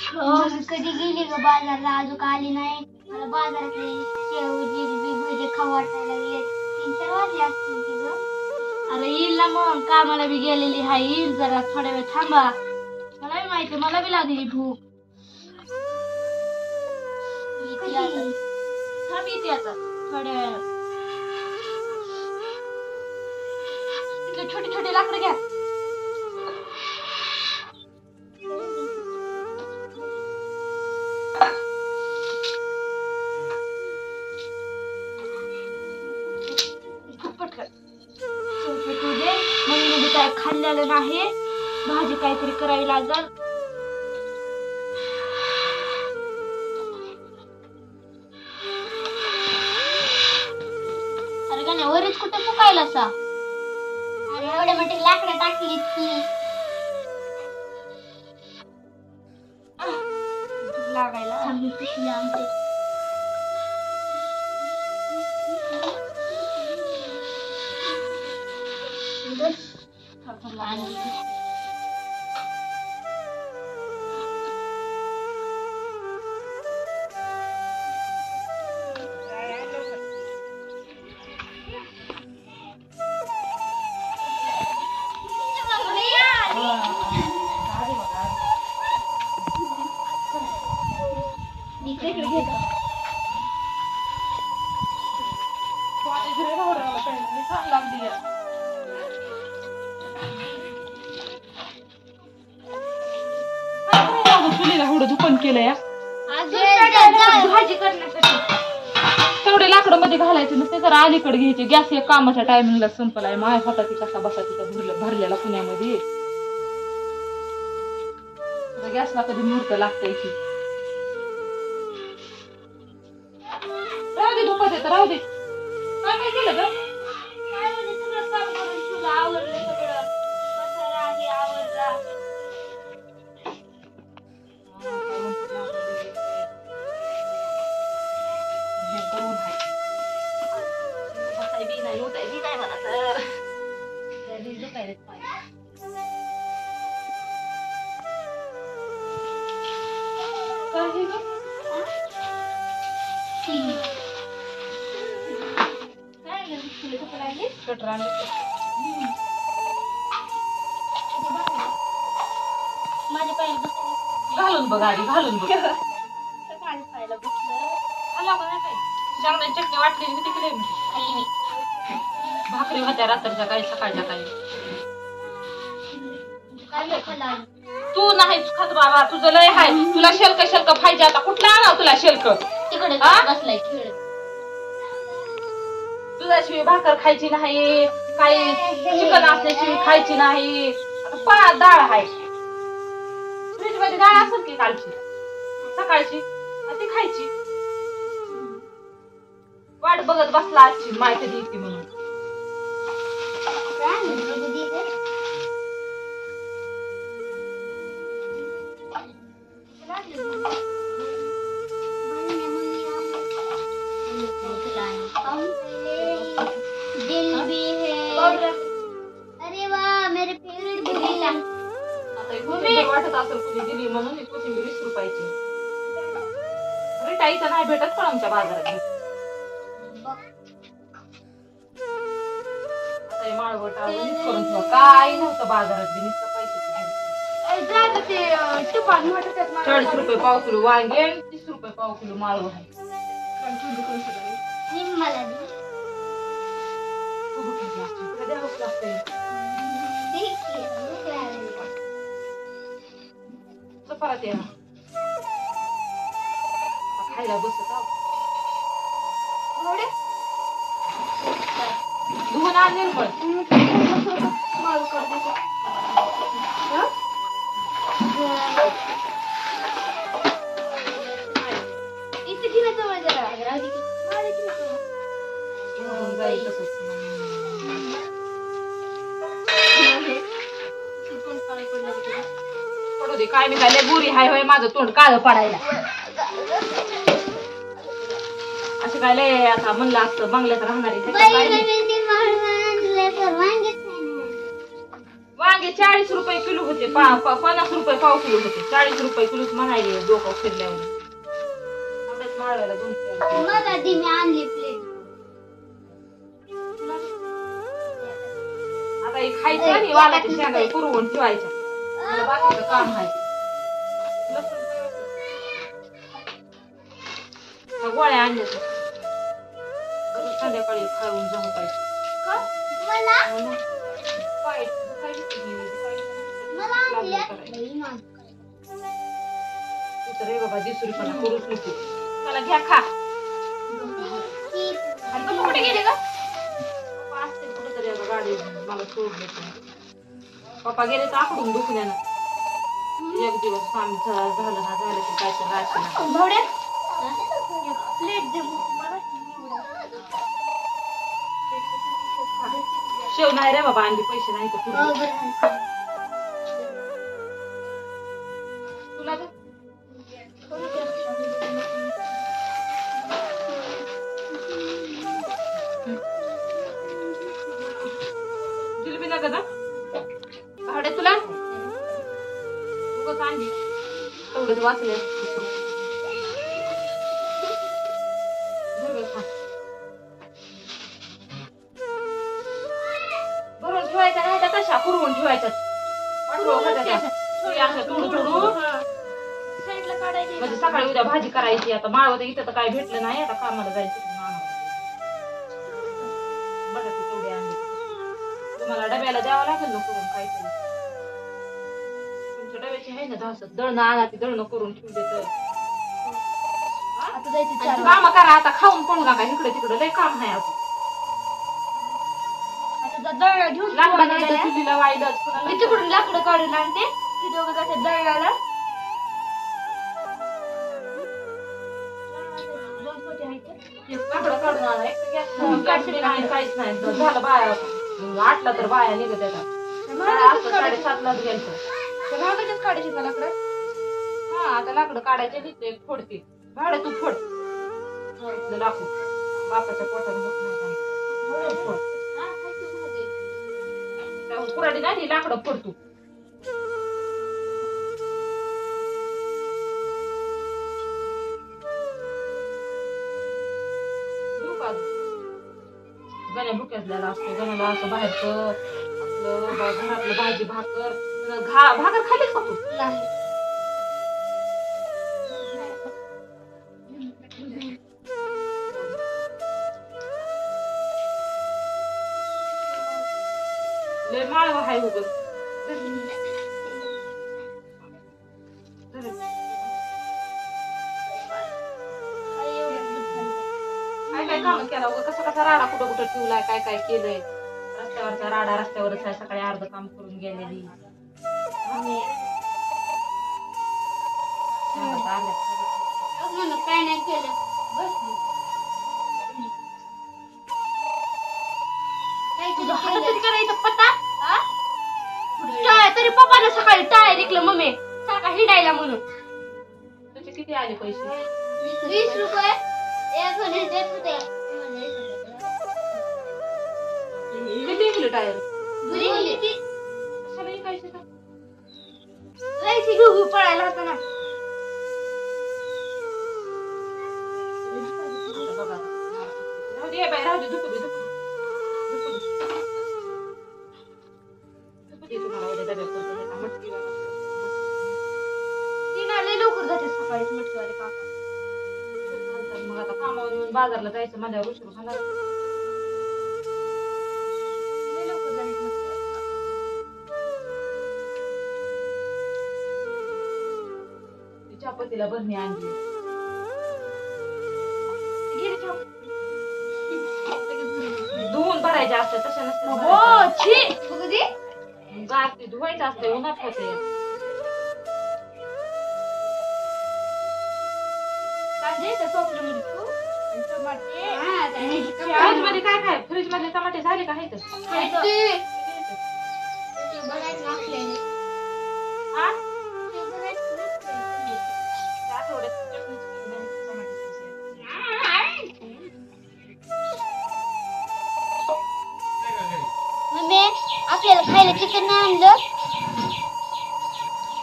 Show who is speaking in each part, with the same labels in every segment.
Speaker 1: कधी गेली ग बाजारला अजून आली नाही. मला बाजारातले शेव जिलबी भजे खाऊ वाटायला लागले. 3-4 वाजले असतील की ग.
Speaker 2: अरे येईल ना मग, कामाला बी गेलेली हाय, येईल जरा थोड्या वेळ थांबा. मला बी माहिती, मला बी लागली भूक. थांब येते आता थोड्या वेळ. तिथे छोटी छोटी लाकडं घ्या. काय खाल्लेलं नाही, भाजी काहीतरी करावी लागल. अरे गाण्या वरीच कुठे फुकायला असा.
Speaker 1: अरे एवढे मोठे लाकडं टाकली की
Speaker 2: लागायला.
Speaker 1: आम्ही पिशवी आमचे
Speaker 2: दुकान केलंय भाजी करण्यासाठी. तेवढे लाकडं मध्ये घालायचे नसते तर अलीकडे घ्यायचे. गॅस एक कामाच्या टायमिंगला संपलाय. माझ्या हाताची कसा बसा तिथं भरलेला पुण्यामध्ये. गॅसला कधी मुहूर्त लागतंय की. राहू दे दुखत येतं, राहू दे. काय केलं ग?
Speaker 1: सगळं काम करून तुला आवडलं सगळं. पसारा आहे आवडला. माझ्या पायाला
Speaker 2: घालून बघ आधी, घालून बघ.
Speaker 1: माझ्या पायाला बसलं.
Speaker 2: खाला का नाही काय? शेंगदाण्याची चटणी वाटलेली होती की नाही?
Speaker 1: खाल्ली मी.
Speaker 2: भाकरी होत्या रात्रीच्या काही सकाळच्या काही.
Speaker 1: काय खाल्ला?
Speaker 2: तू नाहीच खात बाबा, तुझं लय हाय. तुला शेल्क शेल्क पाहिजे आता. कुठला आणाव तुला शेल्क?
Speaker 1: तिकडे बसलाय खेळ.
Speaker 2: दुधाशिवाय भाकर खायची नाही, काही चिकन असल्याशिवाय खायची नाही. आता डाळ आहे फ्रीज मध्ये. डाळ असेल की कालची सकाळची, ती खायची. वाट बघत बसला आजची माय कधी येते म्हणून.
Speaker 1: जिलेबी है. अरे वाह मेरे फेवरेट गुड़िया.
Speaker 2: वाटत असेल कुणी दिली म्हणून. कोथिंबीर 20 रुपयाची. अरे ताईचा नाही भेटत पण आमच्या बाजारात. माळवट करून ठेवा. काय नव्हतं बाजारात बी, नुसतं पैसे. 40 रुपये पाव किलो वांगे, 30 रुपये पाव किलो माळव आहे. द्यावंच लागतंय. परत या खायला बसत आहो. धुवून आणेल पण
Speaker 1: इथे घे ना जवळ जरा.
Speaker 2: जाईल तसंच. पडू दे. काय मी काय बुरी हाय होय माझं तोंड काळं पडायला. असं काय लय आता म्हणलं असतं बंगल्यात राहणारी. वांगे 40 रुपये किलो होते 50 रुपये पाव किलो होते 40 रुपये किलोच म्हणायले डोकं फिरल्यावर एवढंच माळवायला 2
Speaker 1: मला दी मी आणली प्लेट
Speaker 2: आता हे खायचं आणि वालाच्या शेंगा पुरवून ठेवायच्या मला बाकीचं काम आहे गोळ्या आणल्या संध्याकाळी खाऊन जाऊ पाहिजे रे बाबा 20 रुपयाला करूच नको मला घ्या खा आणि पण कुठे गेले का कुठेतरी गाडी मला सोडले पप्पा गेले तर आकडून दुखल्यानं एक दिवस काम झालं ना झालं की काय तर राहते
Speaker 1: प्लेट दे
Speaker 2: शेव नाही रे बाबा आणली पैसे नाही तर तुला जिलेबी नका ना भावड्या तुला उगाच आणली तेवढंच वाचले भरून ठेवायचा नाही तर कशा पुरवून ठेवायच्या म्हणजे सकाळी उद्या भाजी करायची आता माळवत इथं तर काय भेटलं नाही आता कामाला जायचं बटाटे तेवढे आणले तुम्हाला डब्याला द्यावं लागेल ना करून काहीतरी तुमच्या डब्याची आहे ना धासत दळणं आणा ती दळणं करून ठेवले तर काम करा आता खाऊन पण नका इकडे तिकडे लय काम आहे आता
Speaker 1: घेऊन
Speaker 2: लाकडाला चुलीला वाईलच
Speaker 1: मी तिकडून लाकडं काढून आणते ते दोघं जाते दळणाला
Speaker 2: लाकडं काढून आणा एक गॅस नाही काहीच नाही झालं बाया 8ला तर बाया निघत येतात 7:30लाच गेलतो
Speaker 1: काढायची का लाकडं
Speaker 2: हा आता लाकडं काढायचे निघते फोडते भाडे तू फोड लाकूड बापाच्या पोटात फोड कुराडी नाही लाकडं फोडतो गण्या भुक्यातल्याला असतो गण्याला असं बाहेरचं आपलं घरातलं भाजी भाकर भाकर खालीच का तू लय माळव हाय उगं काय काम केला उगं कसा राडा कुठं कुठं ठेवलाय काय काय केलंय रस्त्यावरचा राडा रस्त्यावरच आहे सकाळी अर्ध काम करून गेलेली
Speaker 1: काय नाही केलं
Speaker 2: तरी करायचं पत्ता तरी पप्पाने सकाळी टाळ्या निघलं मम्मी सारखा हिंडायला म्हणून तुझे किती आले पैसे
Speaker 1: 20 रुपये एक देत होते
Speaker 2: किती निघले टायर
Speaker 1: घेऊ पळायला होता ना
Speaker 2: राहू दे दुखू दे तुम्हाला उद्या डब्यात
Speaker 1: लवकर जाते सकाळीच मटकीवाले काका
Speaker 2: मग आता कामावर येऊन बाजारला जायचं माझ्यावर उशीर होणार
Speaker 1: लवकर जाते
Speaker 2: चपातीला बरणी आणली धुवून भरायचे असते तशा नसते गाठी धुवायचं असते उन्हात होते फ्रीज मध्ये काय काय फ्रीज मध्ये टमाटे झाले का आहेत
Speaker 1: आपल्याला खायला खायला चिकन नाही आणलं.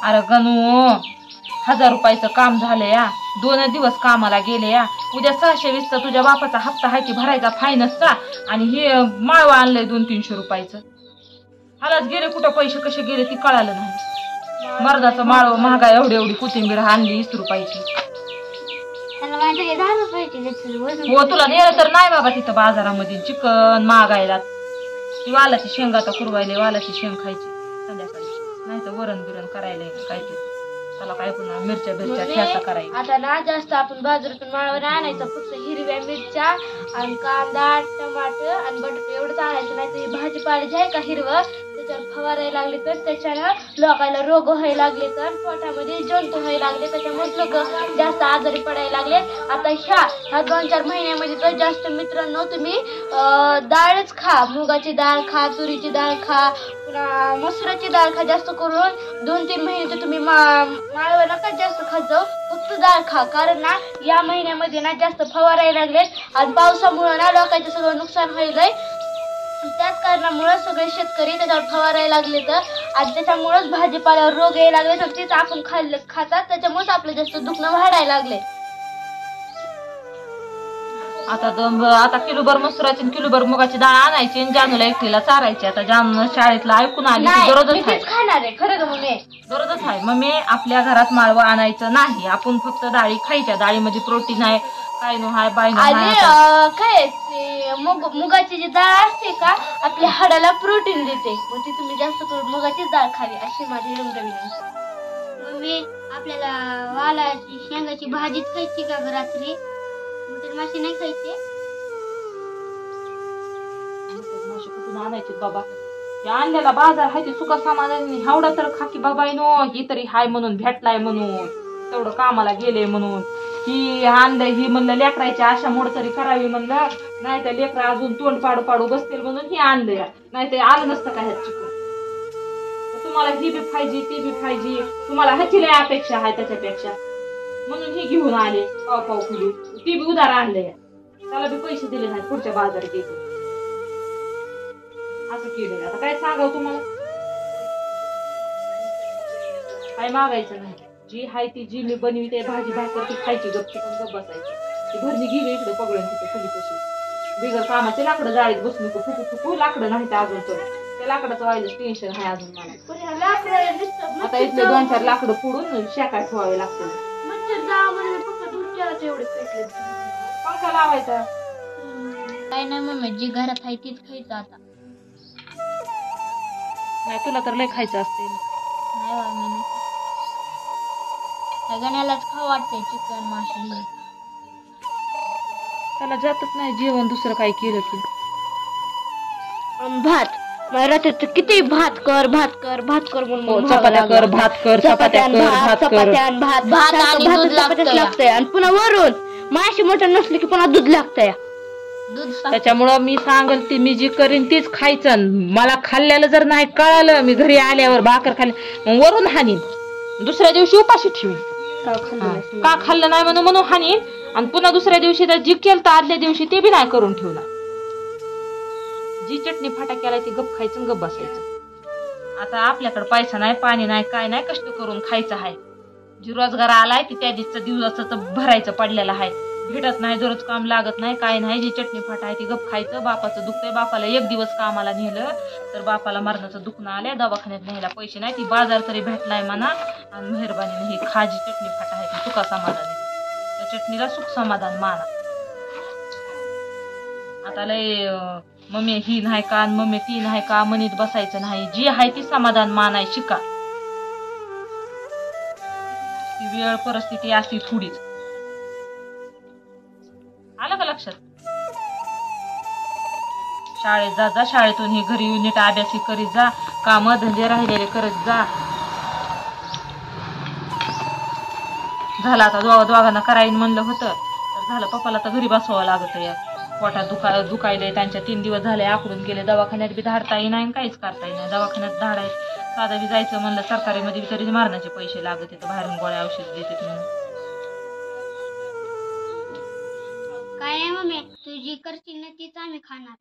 Speaker 2: अरे गणू 1000 रुपयाचं काम झालं या. 2 दिवस कामाला गेले या. उद्या 620चा तुझ्या बापाचा हप्ता आहे की भरायचा फायनान्सचा. आणि हे माळवा आणलंय 200-300 रुपयाचं. हालाच गेले कुठं पैसे कसे गेले ती कळालं नाही. मर्दाचं माळव महागाई एवढी कोथिंबीर आणली 20 रुपयाची.
Speaker 1: त्याला माझ्याकडे 10 रुपयाची देतील.
Speaker 2: हो तुला नेलं तर नाही बाबा तिथं बाजारामध्ये चिकन महागायला. ती वालाची शेंग आता कुरवायले. वालाची शेंग खायची संध्याकाळी. नाही तर वरण बिरण करायला काहीतरी. त्याला काय पुन्हा मिरच्या ठेचा करायला.
Speaker 3: आता ना जास्त आपण बाजारातून माळवर आणायचं. फक्त हिरव्या मिरच्या आणि कांदा टमाटर आणि बटाटे एवढंच आणायचं. नाही तर भाजीपाला जे आहे का हिरवं त्याच्यावर फवारायला लागले तर त्याच्यानं लोकांना रोग व्हायला लागले तर पोटामध्ये जंतू व्हायला लागले. त्याच्यामुळे लोक जास्त आजारी पडायला लागले. आता ह्या 2-4 महिन्यामध्ये तर जास्त मित्रांनो तुम्ही डाळच खा. मुगाची डाळ खा, तुरीची डाळ खा, पुन्हा मसुराची डाळ खा. जास्त करून 2-3 महिने तर तुम्ही माळव नका जास्त खात जाऊ. फक्त डाळ खा. कारण ना या महिन्यामध्ये ना जास्त फवारायला लागलेत आणि पावसामुळे ना लोकांचं सगळं नुकसान व्हायलंय. त्याच कारणामुळे सगळे शेतकरी त्याच्यावर फवारायला लागले तर आणि त्याच्यामुळेच भाजीपाल्यावर रोग यायला लागले. तर तेच आपण खातात त्याच्यामुळेच आपलं जास्त दुखणं वाढायला लागले.
Speaker 2: आता किलोभर मसुराची किलोभर मुगाची डाळ आणायची आणि जानूला एकटीला चारायची. आता जानू शाळेतला ऐकून आली दररोजच आहे.
Speaker 3: खाणार आहे खरं मम्मी.
Speaker 2: दररोजच आहे मम्मी. आपल्या घरात माळवं आणायचं नाही. आपण फक्त डाळी खायच्या. डाळीमध्ये प्रोटीन आहे. काय नो हाय बाय
Speaker 3: आणि काय मुगाची जी डाळ असते का आपल्या हाडाला प्रोटीन देते. मग ती तुम्ही जास्त करून मुगाचीच डाळ खावी अशी माझी विनंती.
Speaker 1: मम्मी आपल्याला वालाची शेंगाची भाजीच खायची का ग रात्री? मटण मासे नाही खायचे?
Speaker 2: कुठून आणायचे बाबा? आणलेला बाजार हाय ते सुका सामान हावडा तर खाकी बाबाईनो. ही तरी हाय म्हणून भेटलाय म्हणून तेवढं कामाला गेले म्हणून ही आणलंय. ही म्हणलं लेकरायची आशा मोड तरी करावी म्हणलं. नाही तर लेकरा अजून तोंड पाडू बसतील म्हणून ही आणलंय. नाही ते आलं नसतं का ह्यात चिकन. तुम्हाला ही बी पाहिजे ती बी पाहिजे. तुम्हाला ह्याची लय अपेक्षा आहे त्याच्यापेक्षा म्हणून ही घेऊन आले पाव किलो. ती बी उधार आणलंय. त्याला बी पैसे दिले नाही. पुढच्या बाजारात गेले असं केलंय. आता काय सांगावं तुम्हाला? काय मागायचं नाही. जी हाय ती जी मी बनविते भाजी भाकर ती खायची. गप्पी पण गप बसायची. ती भरणी गेली इकडे पगडून तिथे चुलीपाशी. बिगर कामाचे लाकडं जाळीत बसू नको. फुकू लाकडं नाही ते अजून तर त्या लाकडाचं व्हायला टेन्शन आहे अजून मला. आता इथले 2-4 लाकडं फोडून शेकाय ठेवावे लागतं. पंखा लावायचा.
Speaker 1: काय नाही मम्मी जी घरात आहे तीच खायचं. आता
Speaker 2: नाही तुला तर लय खायचं असते.
Speaker 1: नाही मम्मी सगळ्यालाच खाऊ वाटते चिकन मासे.
Speaker 2: त्याला जातच नाही जेवण दुसरं काही केलं की.
Speaker 3: भात रात्री किती भात कर म्हणून
Speaker 2: चपात्या कर भात कर चपात्या कर भात कर.
Speaker 3: भात आणि दूध लागतंय. आणि पुन्हा वरून माशी मटण नसले की पुन्हा दूध लागतंय.
Speaker 2: त्याच्यामुळं मी सांगल ती मी जी करीन तीच खायचं. मला खाल्ल्याला जर नाही कळालं मी घरी आल्यावर भाकर खाल्ली मग वरून हानीन. दुसऱ्या दिवशी उपाशी ठेवीन. का खाल्लं नाही म्हणून हानीन. आणि पुन्हा दुसऱ्या दिवशी तर जी केलं तर आदल्या दिवशी ते बी नाही करून ठेवला. जी चटणी फाटा केलाय ती गप खायचं गप बसायचं. आता आपल्याकडे पैसा नाही पाणी नाही काय नाही कष्ट करून खायचं आहे. जी रोजगार आलाय ती त्या दिवसाचं भरायचं पडलेलं आहे. भेटत नाही दररोज काम लागत नाही काय नाही. जी चटणी फाटा आहे ती गप खायचं. बापाचं दुखतंय. बापाला 1 दिवस कामाला नेलं तर बापाला मरणाचं दुखणं आलंय. दवाखान्यात न्यायला पैसे नाही. ती बाजार तरी भेटलाय म्हणा आणि मेहरबानीने ही खाजी चटणी फाटा आहे ती सुखा समाधान. त्या चटणीला सुख समाधान माना. आता लय मम्मी ही नाही का मम्मी ती नाही का म्हणत बसायचं नाही. जी आहे ती समाधान मानाय शिका. ती वेळ परिस्थिती असती थोडीच. आलं का लक्षात? शाळेत जा शाळेतून ही घरी येऊन नीट अभ्यासी करीत जा. काम धंदे राहिलेले करत जा. झालं आता दोघांना करायला म्हणलं होतं तर झालं. पप्पाला तर घरी बसवावं लागत या. पोटात दुखायले. त्यांच्या 3 दिवस झाले आकडून गेले. दवाखान्यात बी धाडता येईना काहीच करता येईना. दवाखान्यात धाडाय साधा बी जायचं म्हणलं सरकारी मध्ये तरी मारण्याचे पैसे लागत येतं. बाहेरून गोळ्या औषध देतात म्हणून.
Speaker 1: काय नाही मम्मी तू जी करशील ना तीच आम्ही खाणार.